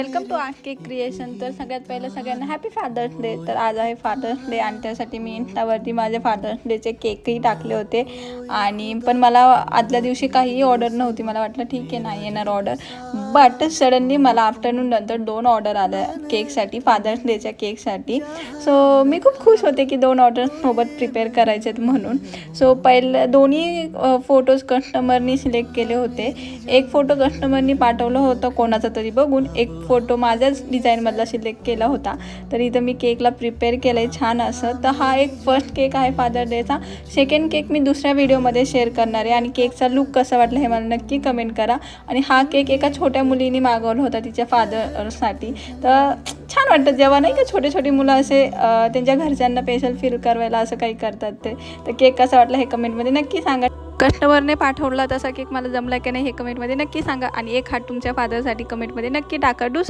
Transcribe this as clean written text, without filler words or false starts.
Welcome to art cake creation. तर सगळ्यात पहिलं सगळ्यांना हॅपी फादर्स डे. तर आज आहे फादर्स डे आणि त्यासाठी मी इंस्टावरती माझे फादर्स डेचे केकही टाकले होते. आणि पण मला आदल्या दिवशी काहीही ऑर्डर नव्हती. मला वाटलं ठीक आहे नाही येणार ऑर्डर, बट सडनली मला आफ्टरनून नंतर 2 ऑर्डर आल्या केकसाठी, फादर्स डेच्या केकसाठी. सो मी खूप खुश होते की 2 ऑर्डर सोबत प्रिपेअर करायचे आहेत म्हणून. सो पहिलं दोन्ही फोटोज कस्टमरनी सिलेक्ट केले होते. एक फोटो कस्टमरनी पाठवलं होतं कोणाचा तरी बघून, एक फोटो माझ्याच डिझाईनमधला सिलेक्ट केला होता. तर इथं मी केकला प्रिपेअर केलं आहे छान असं. तर हा एक फर्स्ट केक आहे फादर डेचा. सेकंड केक मी दुसऱ्या व्हिडिओमध्ये शेअर करणार आहे आणि केकचा लुक कसा वाटला हे मला नक्की कमेंट करा. आणि हा केक एका छोट्या मुलीने मागवला होता तिच्या फादरसाठी. तर छान वाटतं जेव्हा नाही का छोटे छोटी मुलं असे त्यांच्या घरच्यांना स्पेशल फील करायला असं काही करतात ते. तर केक कसा वाटला हे कमेंटमध्ये नक्की सांगा. कस्टमरने पाठवला तसा केक मला जमला की नाही हे कमेंटमध्ये नक्की सांगा. आणि एक हार्ट तुमच्या फादरसाठी कमेंटमध्ये नक्की टाका. डू